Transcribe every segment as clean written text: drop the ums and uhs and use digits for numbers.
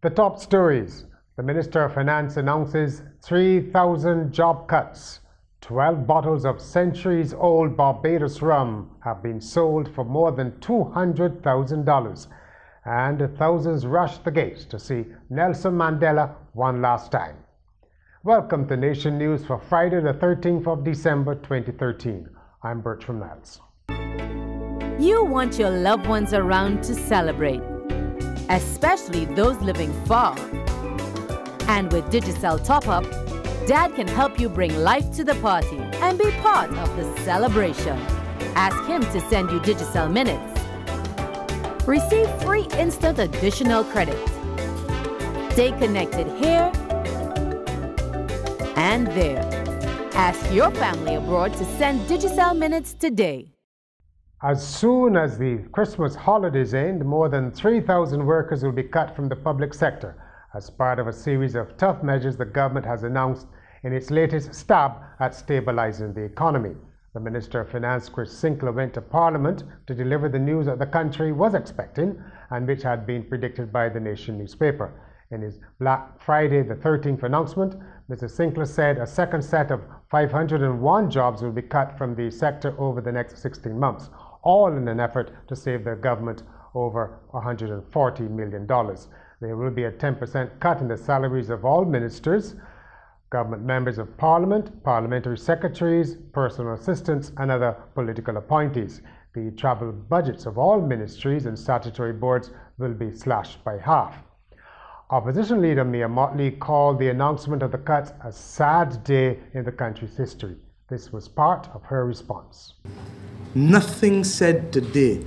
The top stories. The Minister of Finance announces 3,000 job cuts. 12 bottles of centuries-old Barbados rum have been sold for more than $200,000. And thousands rushed the gates to see Nelson Mandela one last time. Welcome to Nation News for Friday, the 13th of December, 2013. I'm Bertram Niles. You want your loved ones around to celebrate, especially those living far. And with Digicel Top-Up, Dad can help you bring life to the party and be part of the celebration. Ask him to send you Digicel Minutes. Receive free instant additional credit. Stay connected here and there. Ask your family abroad to send Digicel Minutes today. As soon as the Christmas holidays end, more than 3,000 workers will be cut from the public sector as part of a series of tough measures the government has announced in its latest stab at stabilizing the economy. The Minister of Finance, Chris Sinkler, went to Parliament to deliver the news that the country was expecting and which had been predicted by the Nation newspaper. In his Black Friday the 13th announcement, Mr. Sinkler said a second set of 501 jobs will be cut from the sector over the next 16 months, all in an effort to save the government over $140 million. There will be a 10% cut in the salaries of all ministers, government members of parliament, parliamentary secretaries, personal assistants, and other political appointees. The travel budgets of all ministries and statutory boards will be slashed by half. Opposition leader Mia Mottley called the announcement of the cuts a sad day in the country's history. This was part of her response. Nothing said today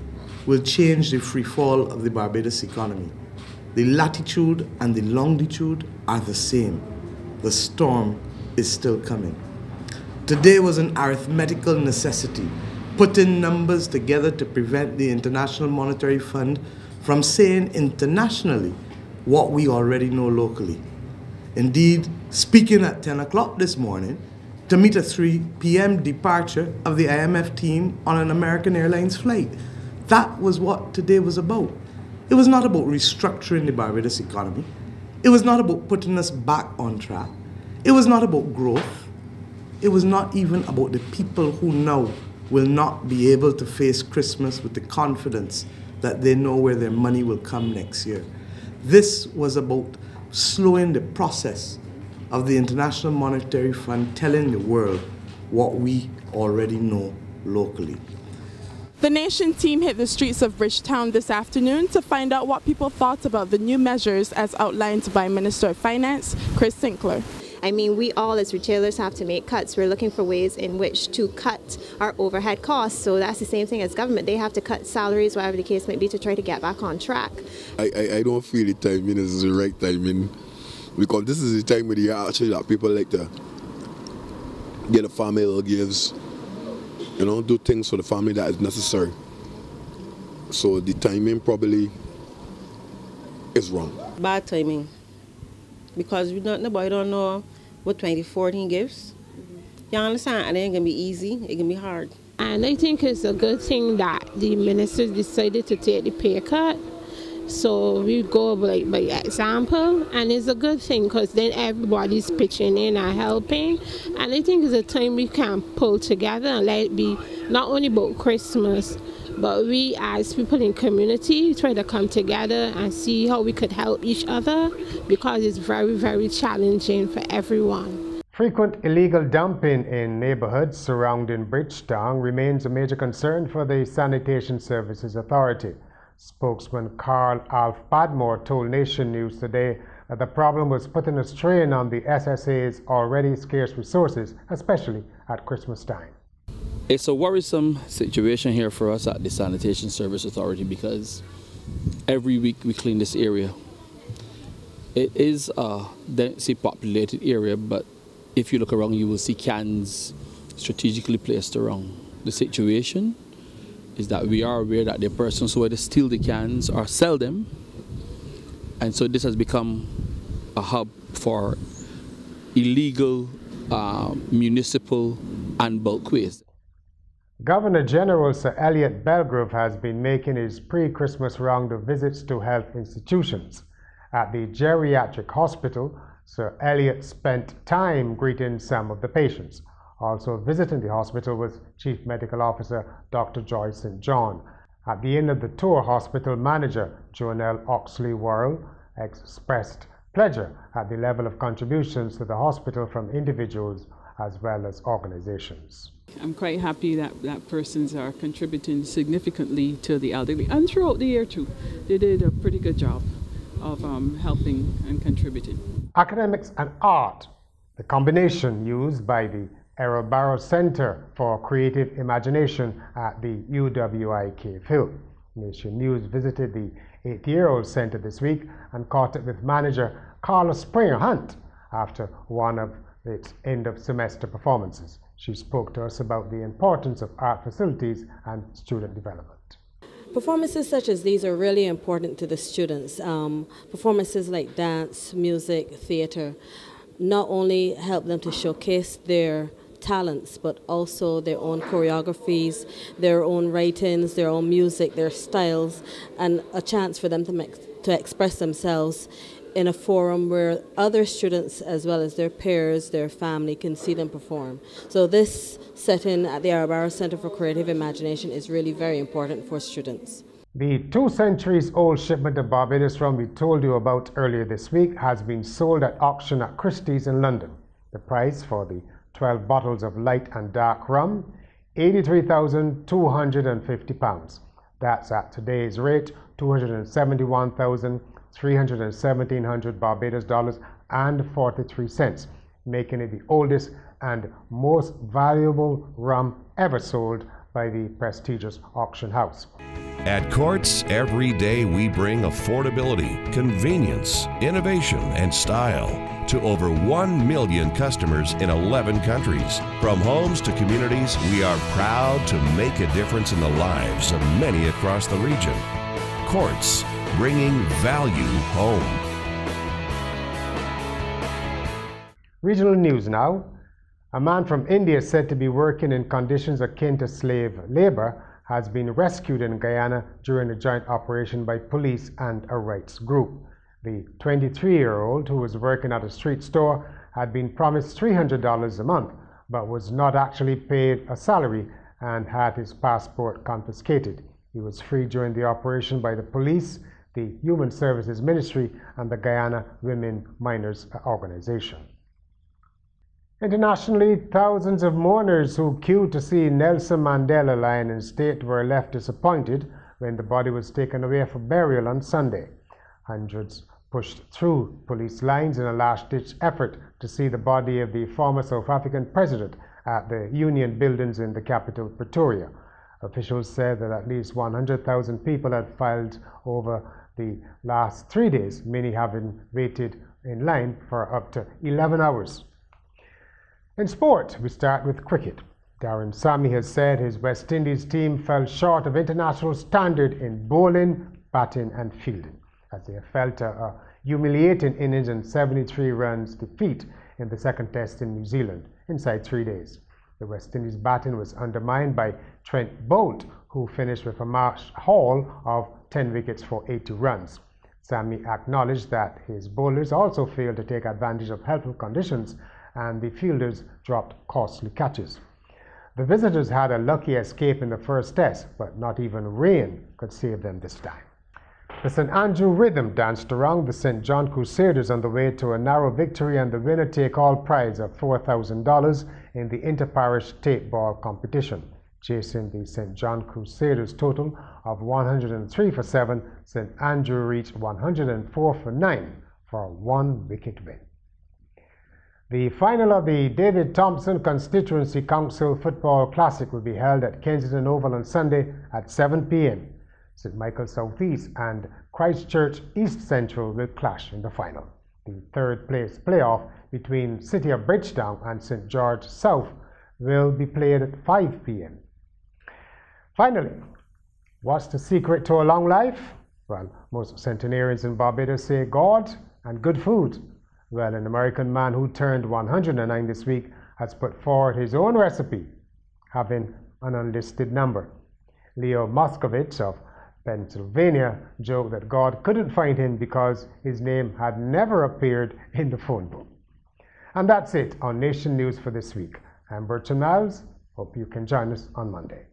will change the free fall of the Barbados economy. The latitude and the longitude are the same. The storm is still coming. Today was an arithmetical necessity, putting numbers together to prevent the International Monetary Fund from saying internationally what we already know locally. Indeed, speaking at 10 o'clock this morning to meet a 3 p.m. departure of the IMF team on an American Airlines flight. That was what today was about. It was not about restructuring the Barbados economy. It was not about putting us back on track. It was not about growth. It was not even about the people who now will not be able to face Christmas with the confidence that they know where their money will come next year. This was about slowing the process of the International Monetary Fund telling the world what we already know locally. The Nation team hit the streets of Bridgetown this afternoon to find out what people thought about the new measures as outlined by Minister of Finance, Chris Sinkler. I mean, we all as retailers have to make cuts. We're looking for ways in which to cut our overhead costs. So that's the same thing as government. They have to cut salaries, whatever the case may be, to try to get back on track. I don't feel the timing is the right timing, because this is the time where the actually that people like to get a family gifts, you know, do things for the family that is necessary. So the timing probably is wrong. Bad timing, because nobody don't know what 2014 gives. You understand? It ain't gonna be easy. It can be hard. And I think it's a good thing that the ministers decided to take the pay cut. So we go by example, and it's a good thing because then everybody's pitching in and helping. And I think it's a time we can pull together and let it be not only about Christmas, but we as people in community try to come together and see how we could help each other, because it's very, very challenging for everyone. Frequent illegal dumping in neighborhoods surrounding Bridgetown remains a major concern for the Sanitation Services Authority. Spokesman Carl Alf Badmore told Nation News today that the problem was putting a strain on the SSA's already scarce resources, especially at Christmas time. It's a worrisome situation here for us at the Sanitation Service Authority because every week we clean this area. It is a densely populated area, but if you look around, you will see cans strategically placed around. The situation is that we are aware that there are persons who either steal the cans or sell them, and so this has become a hub for illegal municipal and bulk waste. Governor General Sir Elliot Belgrove has been making his pre-Christmas round of visits to health institutions. At the geriatric hospital, Sir Elliot spent time greeting some of the patients. Also visiting the hospital was Chief Medical Officer Dr. Joy St. John. At the end of the tour, hospital manager Jonelle Oxley-Worrell expressed pleasure at the level of contributions to the hospital from individuals as well as organizations. I'm quite happy that persons are contributing significantly to the elderly, and throughout the year too. They did a pretty good job of helping and contributing. Academics and art, the combination used by the Errol Barrow Center for Creative Imagination at the UWI Hill. Nation News visited the 8-year-old center this week and caught up with manager Carla Springer Hunt after one of its end-of-semester performances. She spoke to us about the importance of art facilities and student development. Performances such as these are really important to the students. Performances like dance, music, theater not only help them to showcase their talents, but also their own choreographies, their own writings, their own music, their styles, and a chance for them to express themselves in a forum where other students as well as their peers, their family can see them perform. So this setting at the Errol Barrow Center for Creative Imagination is really very important for students. The 2 centuries-old shipment of Barbados rum we told you about earlier this week has been sold at auction at Christie's in London. The price for the 12 bottles of light and dark rum, £83,250. That's at today's rate, $271,317 Barbados dollars and 43 cents, making it the oldest and most valuable rum ever sold by the prestigious auction house. At Courts, every day we bring affordability, convenience, innovation, and style to over 1 million customers in 11 countries. From homes to communities, we are proud to make a difference in the lives of many across the region. Courts, bringing value home. Regional news now. A man from India said to be working in conditions akin to slave labor has been rescued in Guyana during a joint operation by police and a rights group. The 23-year-old, who was working at a street store, had been promised $300 a month, but was not actually paid a salary and had his passport confiscated. He was freed during the operation by the police, the Human Services Ministry, and the Guyana Women Miners Organization. Internationally, thousands of mourners who queued to see Nelson Mandela lying in state were left disappointed when the body was taken away for burial on Sunday. Hundreds pushed through police lines in a last-ditch effort to see the body of the former South African president at the Union Buildings in the capital, Pretoria. Officials said that at least 100,000 people had filed over the last 3 days, many having waited in line for up to 11 hours. In sport, we start with cricket. Darren Sammy has said his West Indies team fell short of international standard in bowling, batting and fielding, as they felt a humiliating innings and 73 runs defeat in the second test in New Zealand inside 3 days. The West Indies batting was undermined by Trent Boult, who finished with a march haul of 10 wickets for 80 runs. Sammy acknowledged that his bowlers also failed to take advantage of helpful conditions and the fielders dropped costly catches. The visitors had a lucky escape in the first test, but not even rain could save them this time. The St. Andrew Rhythm danced around the St. John Crusaders on the way to a narrow victory and the winner-take-all prize of $4,000 in the Inter-Parish Tapeball competition. Chasing the St. John Crusaders' total of 103 for 7, St. Andrew reached 104 for 9 for a 1-wicket win. The final of the David Thompson Constituency Council Football Classic will be held at Kensington Oval on Sunday at 7 p.m. St. Michael South East and Christchurch East Central will clash in the final. The third-place playoff between City of Bridgetown and St. George South will be played at 5 p.m. Finally, what's the secret to a long life? Well, most centenarians in Barbados say God and good food. Well, an American man who turned 109 this week has put forward his own recipe, having an unlisted number. Leo Moscovitz of Pennsylvania, joked that God couldn't find him because his name had never appeared in the phone book. And that's it on Nation News for this week. I'm Bertrand Miles. Hope you can join us on Monday.